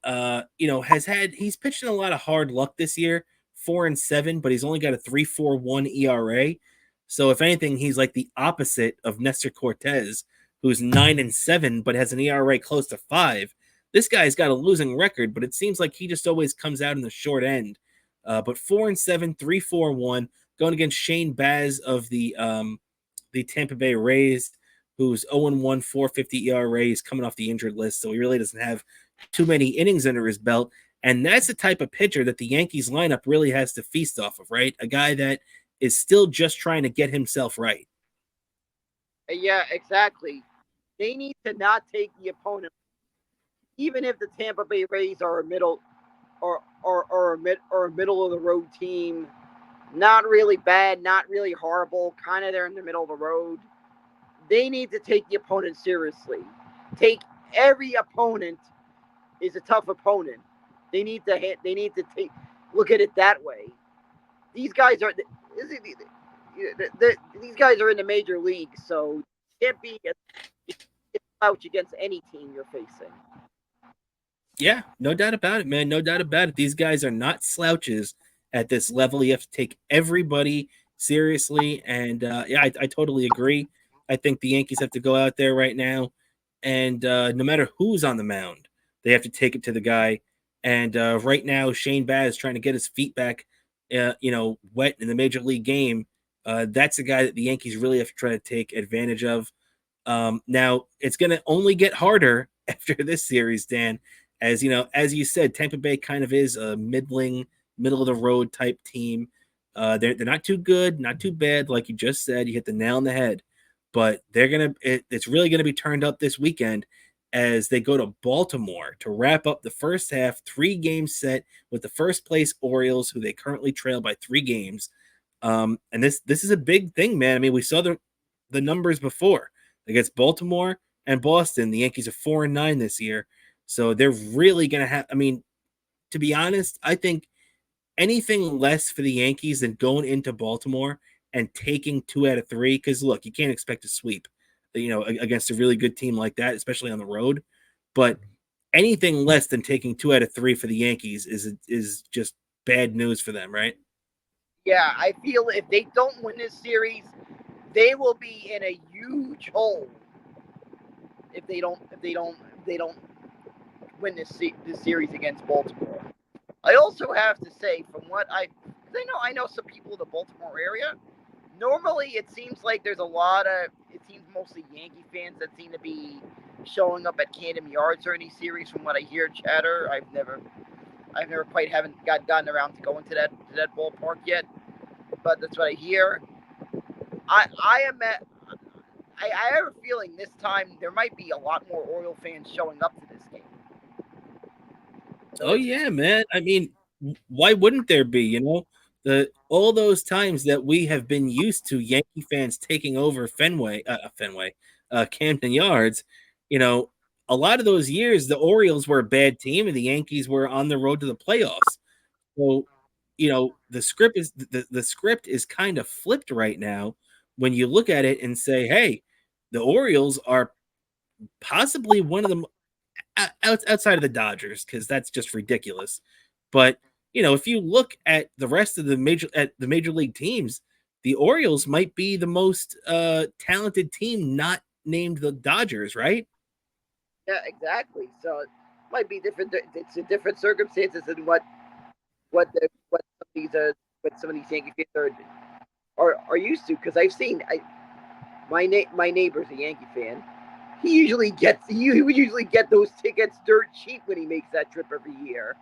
he's pitched in a lot of hard luck this year, 4-7, but he's only got a 3.41 ERA. So if anything, he's like the opposite of Nestor Cortez, who's 9-7 but has an ERA close to 5. This guy's got a losing record, but it seems like he just always comes out in the short end. But 4-7, 3.41, going against Shane Baz of the Tampa Bay Rays, who's 0-1, 4.50 ERA, is coming off the injured list, so he really doesn't have too many innings under his belt. And that's the type of pitcher that the Yankees lineup really has to feast off of, right? A guy that is still just trying to get himself right. Yeah, exactly. They need to not take the opponent, even if the Tampa Bay Rays are a middle a middle of the road team. Not really bad, not really horrible, kind of there in the middle of the road. They need to take the opponent seriously. Take every opponent is a tough opponent. They need to look at it that way. These guys are these guys are in the major league, so can't be a slouch against any team you're facing. Yeah, no doubt about it, man. No doubt about it. These guys are not slouches at this level. You have to take everybody seriously. And I totally agree. I think the Yankees have to go out there right now, and no matter who's on the mound, they have to take it to the guy. And right now, Shane Baz is trying to get his feet back, wet in the major league game. That's a guy that the Yankees really have to try to take advantage of. Now, it's going to only get harder after this series, Dan. As you said, Tampa Bay kind of is a middle of the road type team. They're not too good, not too bad, like you just said. You hit the nail on the head, but it's really gonna be turned up this weekend as they go to Baltimore to wrap up the first half, 3-game set with the first place Orioles, who they currently trail by 3 games. And this is a big thing, man. I mean, we saw the numbers before against Baltimore and Boston. The Yankees are 4-9 this year. So they're really going to have, I mean, to be honest, I think anything less for the Yankees than going into Baltimore and taking 2 out of 3, because look, you can't expect a sweep, against a really good team like that, especially on the road. But anything less than taking 2 out of 3 for the Yankees is just bad news for them, right? Yeah, I feel if they don't win this series, they will be in a huge hole. If they don't win this series against Baltimore. I also have to say, from what I know some people in the Baltimore area. Normally, it seems like there's it seems mostly Yankee fans that seem to be showing up at Camden Yards or any series. From what I hear chatter, I've never quite haven't gotten around to going to that ballpark yet, but that's what I hear. I have a feeling this time there might be a lot more Oriole fans showing up to this game. Oh yeah, man. I mean, why wouldn't there be? All those times that we have been used to Yankee fans taking over Camden Yards. A lot of those years the Orioles were a bad team and the Yankees were on the road to the playoffs. So, the script is kind of flipped right now when you look at it and say, hey, the Orioles are possibly one of the outside of the Dodgers, because that's just ridiculous. But if you look at the rest of the major league teams, the Orioles might be the most talented team not named the Dodgers, right? Yeah, exactly. So it might be different. It's a different circumstances than what some of these Yankee fans are used to. Because I've seen my neighbor's a Yankee fan. He would usually get those tickets dirt cheap when he makes that trip every year.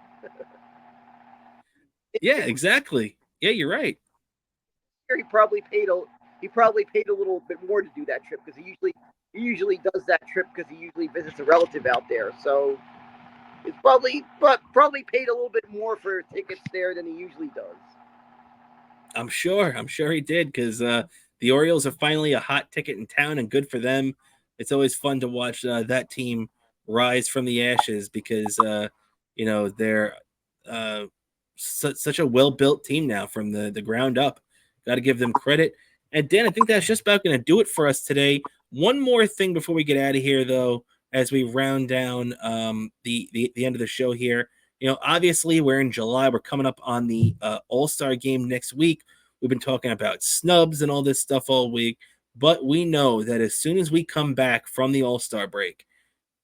Yeah, exactly. Yeah, you're right. He probably paid a little bit more to do that trip because he usually does that trip because he usually visits a relative out there. So it's probably paid a little bit more for tickets there than he usually does. I'm sure. I'm sure he did because the Orioles are finally a hot ticket in town, and good for them. It's always fun to watch that team rise from the ashes because they're such a well built team now from the ground up. Got to give them credit. And Dan, I think that's just about going to do it for us today. One more thing before we get out of here, though, as we round down the end of the show here. Obviously we're in July. We're coming up on the All-Star game next week. We've been talking about snubs and all this stuff all week, but we know that as soon as we come back from the All-Star break,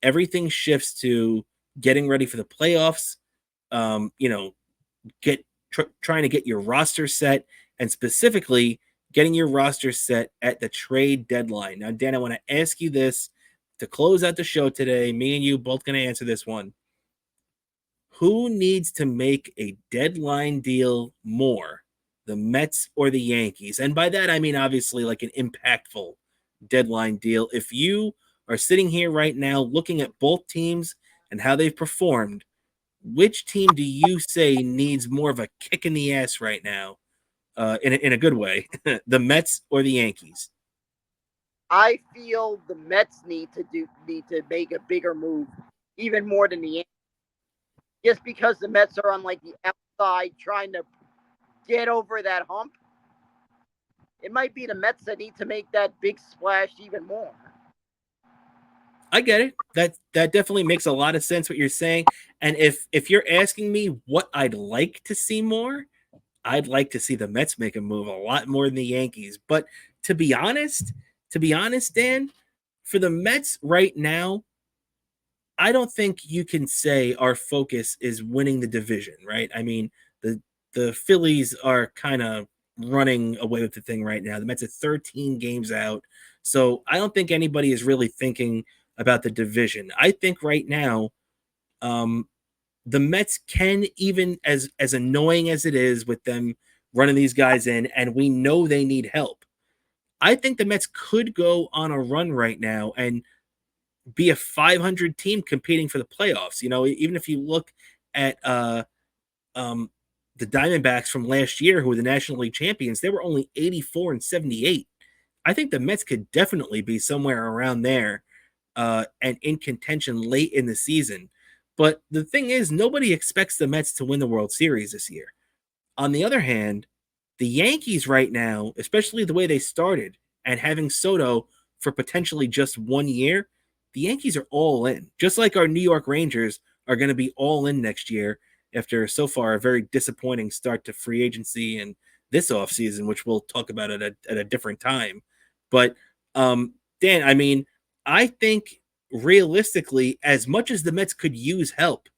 everything shifts to getting ready for the playoffs. Um, you know, trying to get your roster set, and specifically getting your roster set at the trade deadline. Now, Dan, I want to ask you this to close out the show today. Me and you both going to answer this one. Who needs to make a deadline deal more, the Mets or the Yankees? And by that, I mean, obviously, like an impactful deadline deal. If you are sitting here right now looking at both teams and how they've performed, which team do you say needs more of a kick in the ass right now, in a good way, the Mets or the Yankees? I feel the Mets need to make a bigger move, even more than the Yankees, just because the Mets are on like the outside trying to get over that hump. It might be the Mets that need to make that big splash even more. I get it. That definitely makes a lot of sense what you're saying. And if you're asking me what I'd like to see more, I'd like to see the Mets make a move a lot more than the Yankees. But to be honest, Dan, for the Mets right now, I don't think you can say our focus is winning the division, right? I mean, the Phillies are kind of running away with the thing right now. The Mets are 13 games out. So I don't think anybody is really thinking about the division. I think right now, um, the Mets can, even as annoying as it is with them running these guys in, and we know they need help. I think the Mets could go on a run right now and be a 500 team competing for the playoffs. Even if you look at um, the Diamondbacks from last year, who were the National League champions, they were only 84 and 78. I think the Mets could definitely be somewhere around there and in contention late in the season. But the thing is, nobody expects the Mets to win the World Series this year. On the other hand, the Yankees right now, especially the way they started and having Soto for potentially just 1 year, the Yankees are all in. Just like our New York Rangers are going to be all in next year after so far a very disappointing start to free agency and this offseason, which we'll talk about at a different time. But Dan, I mean, I think realistically, as much as the Mets could use help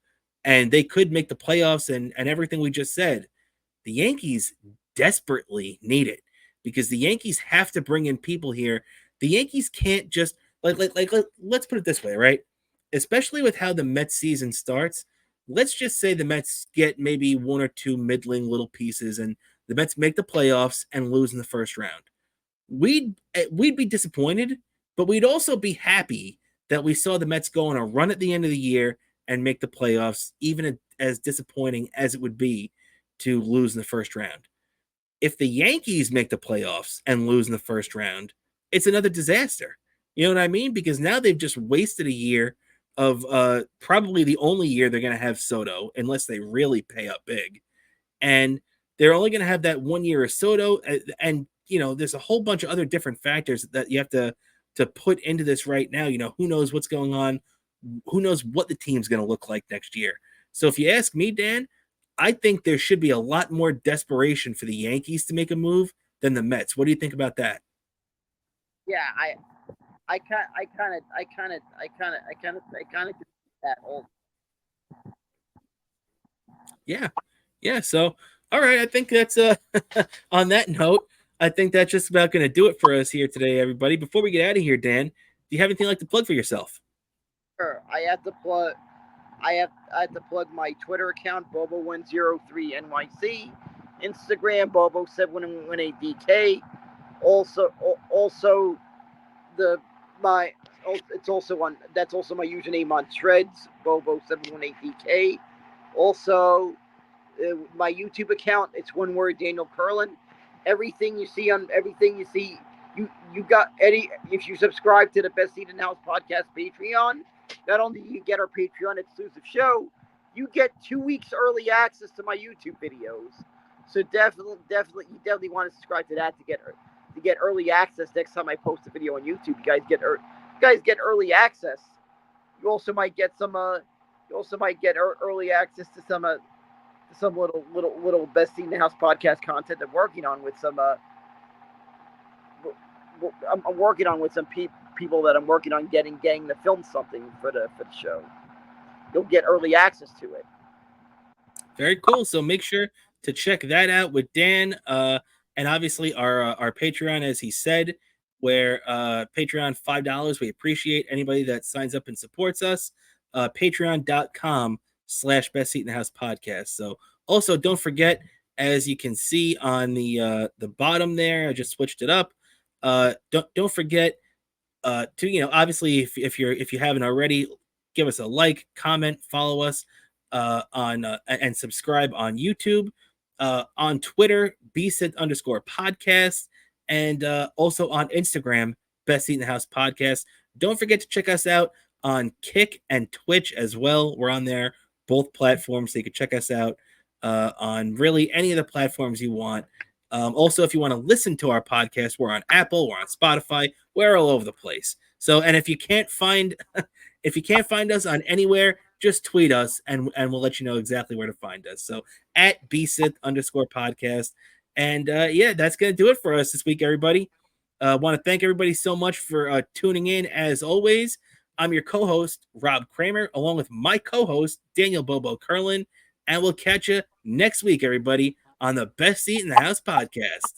and they could make the playoffs and everything we just said, the Yankees desperately need it because the Yankees have to bring in people here. The Yankees can't just let's put it this way, right? Especially with how the Mets season starts, let's just say the Mets get maybe one or two middling little pieces and the Mets make the playoffs and lose in the first round. We'd be disappointed, but we'd also be happy that we saw the Mets go on a run at the end of the year and make the playoffs, even as disappointing as it would be to lose in the first round. If the Yankees make the playoffs and lose in the first round, it's another disaster. You know what I mean? Because now they've just wasted a year of probably the only year they're going to have Soto, unless they really pay up big. And they're only going to have that 1 year of Soto. And there's a whole bunch of other different factors that you have to put into this right now. Who knows what's going on? Who knows what the team's going to look like next year? So if you ask me, Dan, I think there should be a lot more desperation for the Yankees to make a move than the Mets. What do you think about that? Yeah, I kind of do that all. Yeah. So, all right. I think that's on that note. I think that's just about going to do it for us here today, everybody. Before we get out of here, Dan, do you have anything like to plug for yourself? Sure, I have to plug. I have to plug my Twitter account Bobo103NYC, Instagram Bobo718DK. Also the my it's also on that's also my username on Threads Bobo718DK. Also my YouTube account. It's one word, Daniel Curlin. Everything you see, you got Eddie. If you subscribe to the Best Seat in the House podcast Patreon, not only do you get our Patreon exclusive show, you get 2 weeks early access to my YouTube videos. So you definitely want to subscribe to that to get early access next time I post a video on YouTube. You guys get early access. You also might get early access to some little Best Seat in the House podcast content I'm working on with some I'm working on with some people that I'm working on getting to film something for the show. You'll get early access to it. Very cool. So make sure to check that out with Dan, and obviously our Patreon, as he said, where Patreon $5. We appreciate anybody that signs up and supports us. Patreon.com/Best Seat in the House podcast. So also don't forget, as you can see on the bottom there, I just switched it up. Don't forget to obviously if you haven't already, give us a like, comment, follow us on and subscribe on YouTube, on Twitter, bsit_podcast, and also on Instagram, Best Seat in the House podcast. Don't forget to check us out on Kick and Twitch as well. We're on there, both platforms, so you can check us out on really any of the platforms you want. Also, if you want to listen to our podcast, we're on Apple, we're on Spotify, we're all over the place. So, and if you can't find us on anywhere, just tweet us and we'll let you know exactly where to find us. So at bsit_podcast. And yeah, that's gonna do it for us this week, everybody. Want to thank everybody so much for tuning in. As always, I'm your co-host, Rob Cramer, along with my co-host, Daniel Bobo Curlin, and we'll catch you next week, everybody, on the Best Seat in the House podcast.